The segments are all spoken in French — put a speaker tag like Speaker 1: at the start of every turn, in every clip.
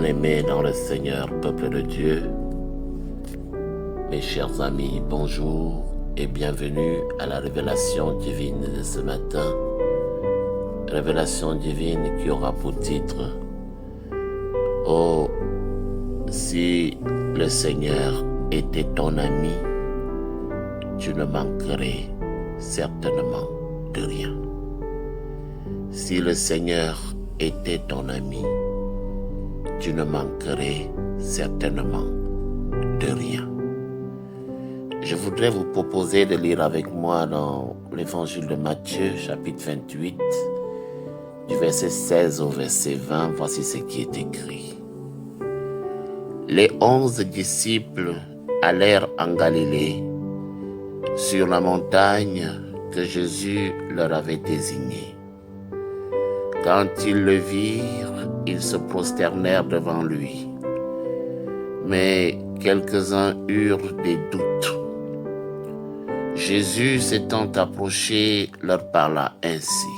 Speaker 1: Bien-aimés dans le Seigneur, peuple de Dieu, mes chers amis, bonjour et bienvenue à la révélation divine de ce matin. Révélation divine qui aura pour titre « Oh, si le Seigneur était ton ami, tu ne manquerais certainement de rien. » Si le Seigneur était ton ami, tu ne manquerais certainement de rien. Je voudrais vous proposer de lire avec moi dans l'évangile de Matthieu, chapitre 28, du verset 16 au verset 20. Voici ce qui est écrit. Les 11 disciples allèrent en Galilée, sur la montagne que Jésus leur avait désignée. Quand ils le virent, ils se prosternèrent devant lui. Mais quelques-uns eurent des doutes. Jésus s'étant approché, leur parla ainsi.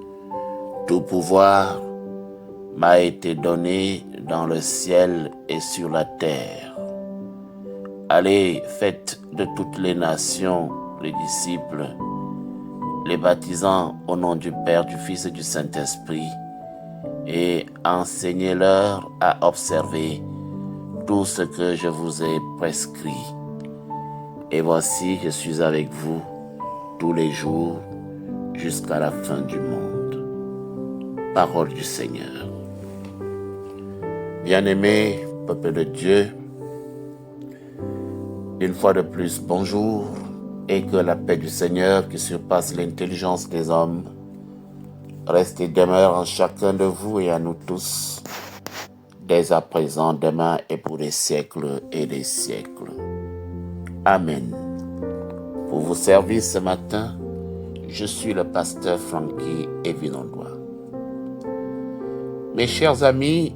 Speaker 1: « Tout pouvoir m'a été donné dans le ciel et sur la terre. Allez, faites de toutes les nations les disciples, les baptisant au nom du Père, du Fils et du Saint-Esprit, et enseignez-leur à observer tout ce que je vous ai prescrit. Et voici, je suis avec vous tous les jours jusqu'à la fin du monde. » Parole du Seigneur. Bien-aimés, peuple de Dieu, une fois de plus, bonjour, et que la paix du Seigneur qui surpasse l'intelligence des hommes reste et demeure en chacun de vous et à nous tous, dès à présent, demain et pour des siècles et des siècles. Amen. Pour vous servir ce matin, je suis le pasteur Francky Evinondois. Mes chers amis,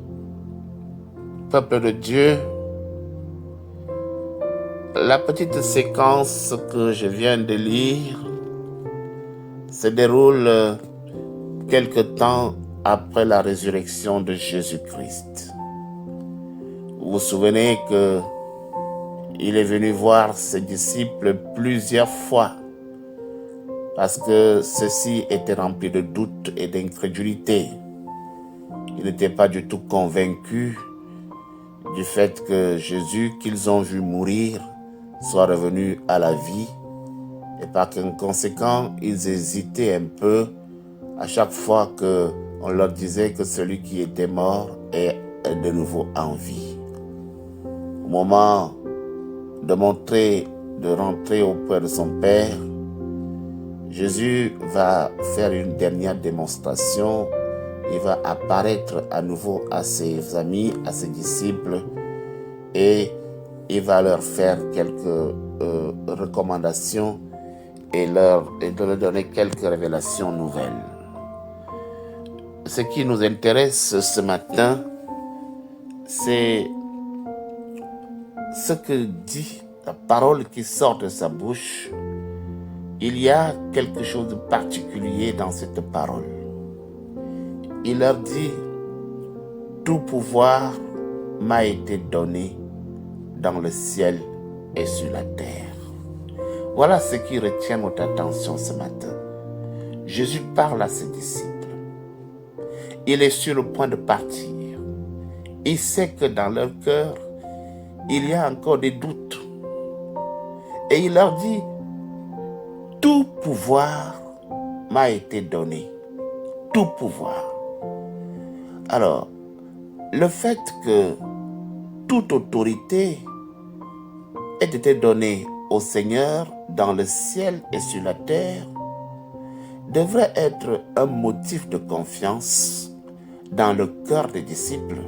Speaker 1: peuple de Dieu, la petite séquence que je viens de lire se déroule quelque temps après la résurrection de Jésus-Christ. Vous vous souvenez qu'il est venu voir ses disciples plusieurs fois parce que ceux-ci étaient remplis de doutes et d'incrédulité. Ils n'étaient pas du tout convaincus du fait que Jésus, qu'ils ont vu mourir, soit revenu à la vie. Et par conséquent, ils hésitaient un peu à chaque fois qu'on leur disait que celui qui était mort est de nouveau en vie. Au moment de rentrer auprès de son Père, Jésus va faire une dernière démonstration. Il va apparaître à nouveau à ses amis, à ses disciples, et il va leur faire quelques recommandations et leur donner quelques révélations nouvelles. Ce qui nous intéresse ce matin, c'est ce que dit la parole qui sort de sa bouche. Il y a quelque chose de particulier dans cette parole. Il leur dit, « Tout pouvoir m'a été donné dans le ciel et sur la terre. » Voilà ce qui retient notre attention ce matin. Jésus parle à ses disciples. Il est sur le point de partir. Il sait que dans leur cœur, il y a encore des doutes. Et il leur dit, « Tout pouvoir m'a été donné. Tout pouvoir. » Alors, le fait que toute autorité ait été donnée au Seigneur dans le ciel et sur la terre devrait être un motif de confiance dans le cœur des disciples.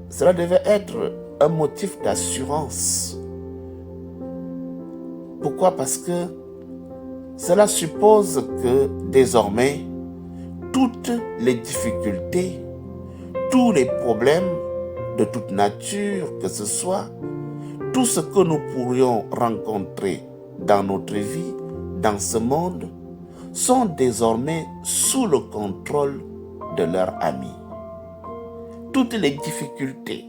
Speaker 1: Cela devait être un motif d'assurance. Pourquoi? Parce que cela suppose que désormais, toutes les difficultés, tous les problèmes de toute nature que ce soit, tout ce que nous pourrions rencontrer dans notre vie, dans ce monde, sont désormais sous le contrôle de leurs amis. toutes les difficultés.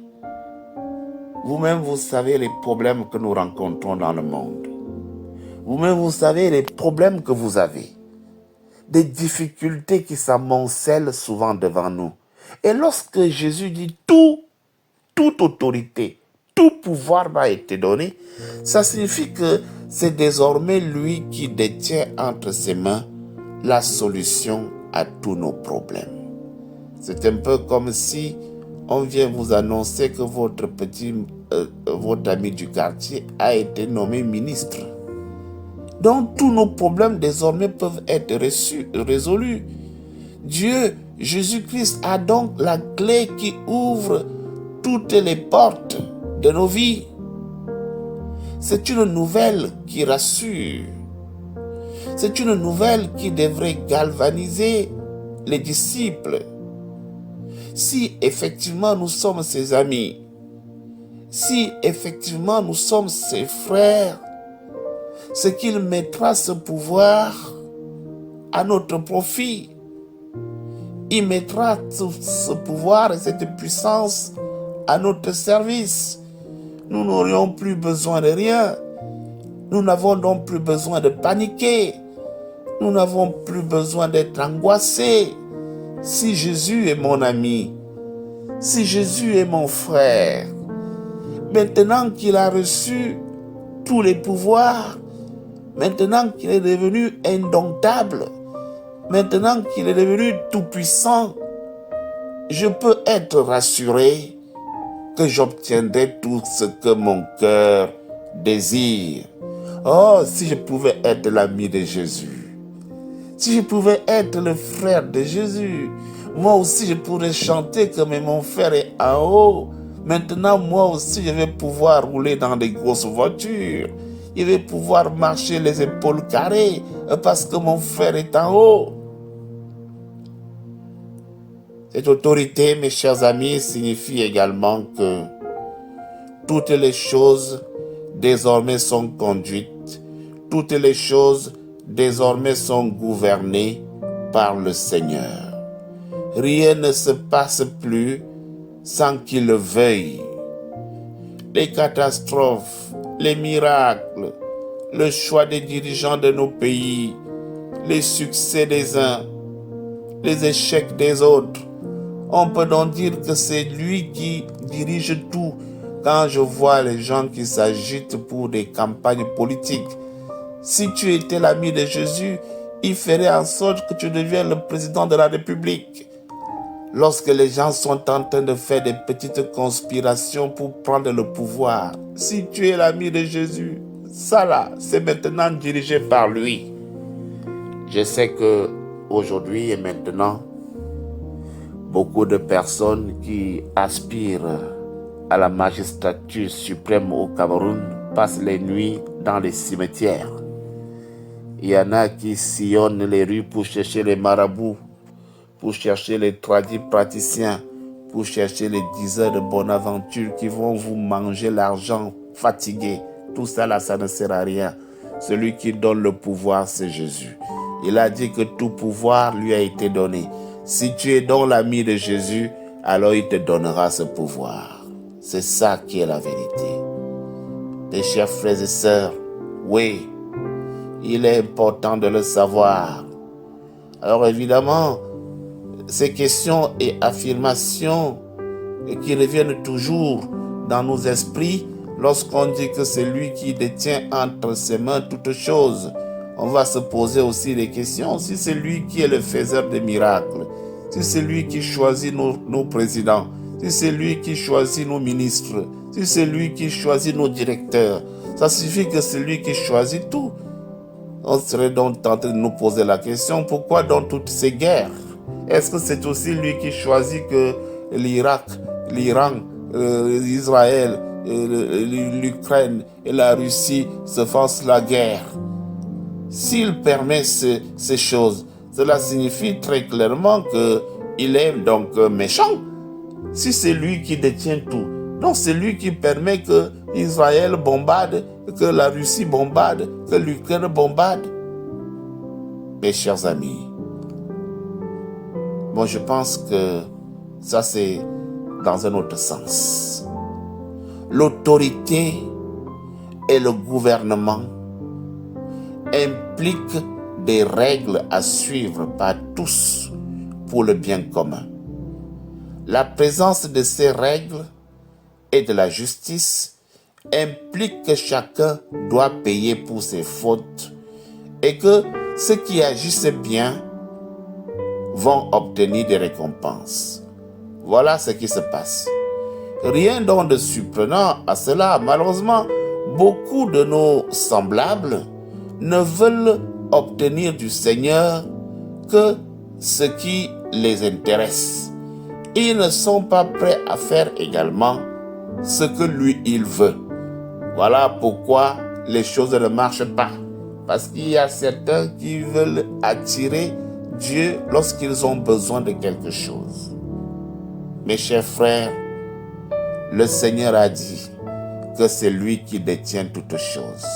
Speaker 1: Vous-même, vous savez les problèmes que nous rencontrons dans le monde. Vous-même, vous savez les problèmes que vous avez. Des difficultés qui s'amoncellent souvent devant nous. Et lorsque Jésus dit toute autorité, tout pouvoir m'a été donné, ça signifie que c'est désormais lui qui détient entre ses mains la solution à tous nos problèmes. C'est un peu comme si on vient vous annoncer que votre ami du quartier a été nommé ministre. Donc tous nos problèmes désormais peuvent être résolus. Dieu, Jésus-Christ, a donc la clé qui ouvre toutes les portes de nos vies. C'est une nouvelle qui rassure. C'est une nouvelle qui devrait galvaniser les disciples. Si effectivement nous sommes ses amis, si effectivement nous sommes ses frères, c'est qu'il mettra ce pouvoir à notre profit. Il mettra ce pouvoir et cette puissance à notre service. Nous n'aurions plus besoin de rien. Nous n'avons donc plus besoin de paniquer. Nous n'avons plus besoin d'être angoissés. Si Jésus est mon ami, si Jésus est mon frère, maintenant qu'il a reçu tous les pouvoirs, maintenant qu'il est devenu indomptable, maintenant qu'il est devenu tout-puissant, je peux être rassuré que j'obtiendrai tout ce que mon cœur désire. Oh, si je pouvais être l'ami de Jésus, si je pouvais être le frère de Jésus, moi aussi je pourrais chanter comme mon frère est en haut. Maintenant, moi aussi je vais pouvoir rouler dans des grosses voitures. Je vais pouvoir marcher les épaules carrées parce que mon frère est en haut. Cette autorité, mes chers amis, signifie également que toutes les choses désormais sont conduites, toutes les choses désormais sont gouvernées par le Seigneur. Rien ne se passe plus sans qu'il le veuille. Les catastrophes, les miracles, le choix des dirigeants de nos pays, les succès des uns, les échecs des autres, on peut donc dire que c'est lui qui dirige tout. Quand je vois les gens qui s'agitent pour des campagnes politiques, si tu étais l'ami de Jésus, il ferait en sorte que tu deviennes le président de la République. Lorsque les gens sont en train de faire des petites conspirations pour prendre le pouvoir, si tu es l'ami de Jésus, ça là, c'est maintenant dirigé par lui. Je sais que aujourd'hui et maintenant, beaucoup de personnes qui aspirent à la magistrature suprême au Cameroun passent les nuits dans les cimetières. Il y en a qui sillonnent les rues pour chercher les marabouts, pour chercher les praticiens, pour chercher les diseurs de bonne aventure qui vont vous manger l'argent fatigué. Tout ça là, ça ne sert à rien. Celui qui donne le pouvoir, c'est Jésus. Il a dit que tout pouvoir lui a été donné. Si tu es donc l'ami de Jésus, alors il te donnera ce pouvoir. C'est ça qui est la vérité. Mes chers frères et sœurs, oui, il est important de le savoir. Alors évidemment, ces questions et affirmations qui reviennent toujours dans nos esprits lorsqu'on dit que c'est lui qui détient entre ses mains toutes choses. On va se poser aussi des questions. Si c'est lui qui est le faiseur des miracles, si c'est lui qui choisit nos présidents, si c'est lui qui choisit nos ministres, si c'est lui qui choisit nos directeurs, ça signifie que c'est lui qui choisit tout. On serait donc tenté de nous poser la question, pourquoi dans toutes ces guerres? Est-ce que c'est aussi lui qui choisit que l'Irak, l'Iran, Israël, l'Ukraine et la Russie se fassent la guerre? S'il permet ces choses, cela signifie très clairement qu'il est donc méchant. Si c'est lui qui détient tout, donc c'est lui qui permet que Israël bombarde, que la Russie bombarde, que l'Ukraine bombarde. Mes chers amis, moi je pense que ça c'est dans un autre sens. L'autorité et le gouvernement impliquent des règles à suivre par tous pour le bien commun. La présence de ces règles et de la justice implique que chacun doit payer pour ses fautes et que ceux qui agissent bien vont obtenir des récompenses. Voilà ce qui se passe. Rien donc de surprenant à cela. Malheureusement, beaucoup de nos semblables ne veulent obtenir du Seigneur que ce qui les intéresse. Ils ne sont pas prêts à faire également ce que lui, il veut. Voilà pourquoi les choses ne marchent pas. Parce qu'il y a certains qui veulent attirer Dieu lorsqu'ils ont besoin de quelque chose. Mes chers frères, le Seigneur a dit que c'est lui qui détient toutes choses.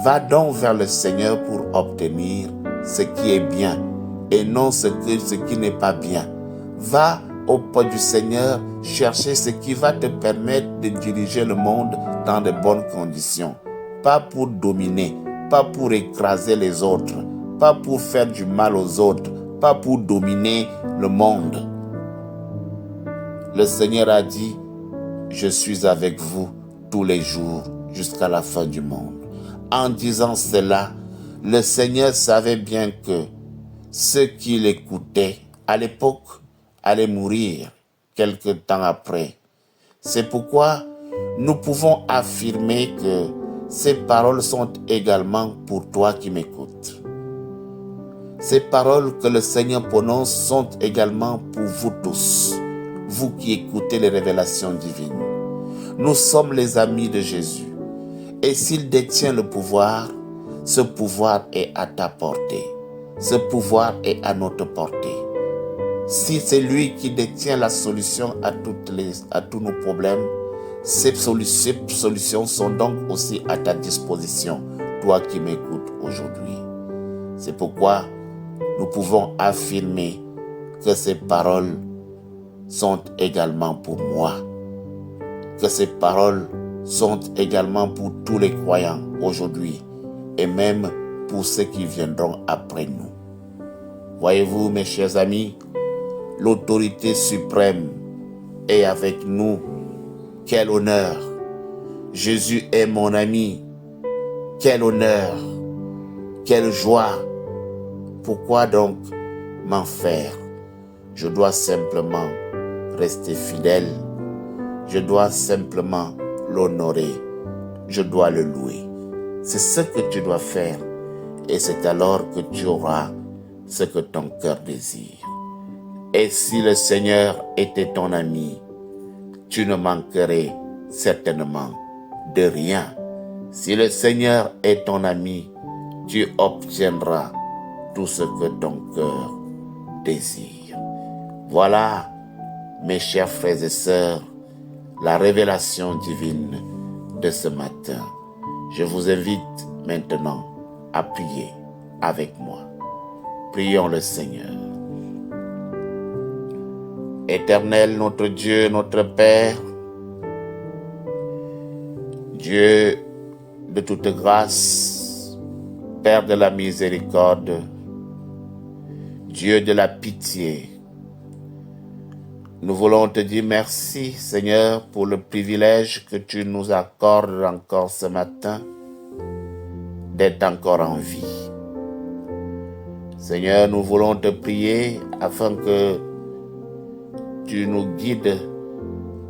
Speaker 1: Va donc vers le Seigneur pour obtenir ce qui est bien et non ce qui n'est pas bien. Va auprès du Seigneur chercher ce qui va te permettre de diriger le monde dans de bonnes conditions. Pas pour dominer, pas pour écraser les autres, pas pour faire du mal aux autres, pas pour dominer le monde. Le Seigneur a dit, je suis avec vous tous les jours jusqu'à la fin du monde. En disant cela, le Seigneur savait bien que ceux qui l'écoutaient à l'époque allaient mourir quelque temps après. C'est pourquoi nous pouvons affirmer que ces paroles sont également pour toi qui m'écoutes. Ces paroles que le Seigneur prononce sont également pour vous tous, vous qui écoutez les révélations divines. Nous sommes les amis de Jésus. Et s'il détient le pouvoir, ce pouvoir est à ta portée. Ce pouvoir est à notre portée. Si c'est lui qui détient la solution à tous nos problèmes, ces solutions sont donc aussi à ta disposition, toi qui m'écoutes aujourd'hui. C'est pourquoi nous pouvons affirmer que ces paroles sont également pour moi, que ces paroles sont également pour tous les croyants aujourd'hui et même pour ceux qui viendront après nous. Voyez-vous, mes chers amis, l'autorité suprême est avec nous. Quel honneur! Jésus est mon ami. Quel honneur! Quelle joie! Pourquoi donc m'en faire? Je dois simplement rester fidèle. Je dois simplement l'honorer. Je dois le louer. C'est ce que tu dois faire. Et c'est alors que tu auras ce que ton cœur désire. Et si le Seigneur était ton ami, tu ne manquerais certainement de rien. Si le Seigneur est ton ami, tu obtiendras tout ce que ton cœur désire. Voilà, mes chers frères et sœurs, la révélation divine de ce matin. Je vous invite maintenant à prier avec moi. Prions le Seigneur. Éternel, notre Dieu, notre Père, Dieu de toute grâce, Père de la miséricorde, Dieu de la pitié, nous voulons te dire merci, Seigneur, pour le privilège que tu nous accordes encore ce matin d'être encore en vie. Seigneur, nous voulons te prier afin que tu nous guides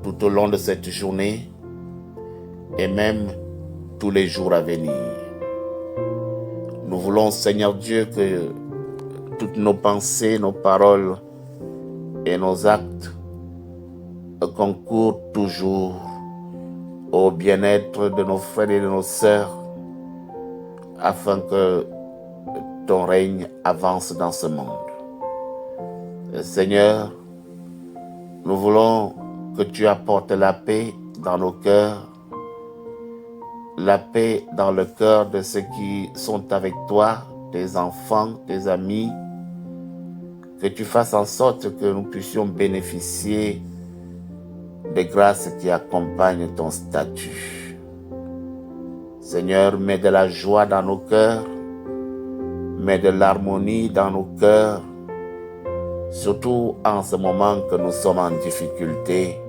Speaker 1: tout au long de cette journée et même tous les jours à venir. Nous voulons, Seigneur Dieu, que toutes nos pensées, nos paroles et nos actes concourent toujours au bien-être de nos frères et de nos sœurs afin que ton règne avance dans ce monde. Seigneur, nous voulons que tu apportes la paix dans nos cœurs, la paix dans le cœur de ceux qui sont avec toi, tes enfants, tes amis, que tu fasses en sorte que nous puissions bénéficier de grâce qui accompagne ton statut. Seigneur, mets de la joie dans nos cœurs, mets de l'harmonie dans nos cœurs, surtout en ce moment que nous sommes en difficulté.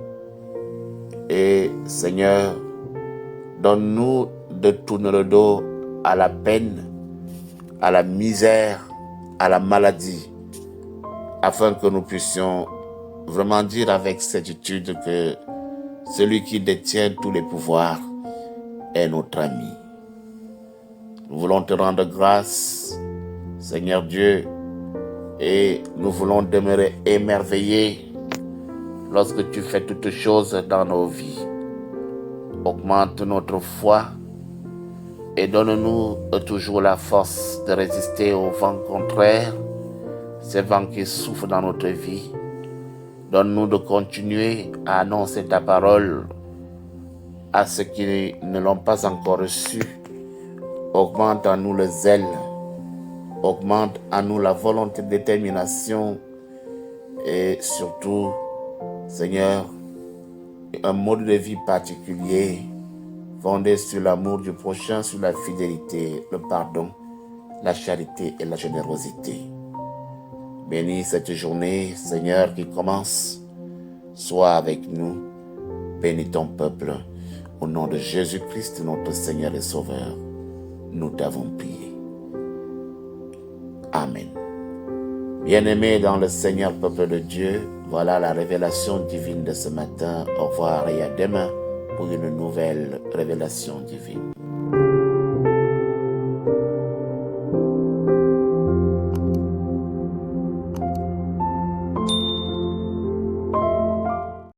Speaker 1: Et Seigneur, donne-nous de tourner le dos à la peine, à la misère, à la maladie, afin que nous puissions vraiment dire avec certitude que celui qui détient tous les pouvoirs est notre ami. Nous voulons te rendre grâce, Seigneur Dieu, et nous voulons demeurer émerveillés lorsque tu fais toutes choses dans nos vies. Augmente notre foi et donne-nous toujours la force de résister aux vents contraires, ces vents qui souffrent dans notre vie. Donne-nous de continuer à annoncer ta parole à ceux qui ne l'ont pas encore reçue. Augmente en nous le zèle, augmente en nous la volonté de détermination et surtout, Seigneur, un mode de vie particulier fondé sur l'amour du prochain, sur la fidélité, le pardon, la charité et la générosité. Bénis cette journée, Seigneur, qui commence. Sois avec nous. Bénis ton peuple. Au nom de Jésus-Christ, notre Seigneur et Sauveur, nous t'avons prié. Amen. Bien-aimés dans le Seigneur, peuple de Dieu, voilà la révélation divine de ce matin. Au revoir et à demain pour une nouvelle révélation divine.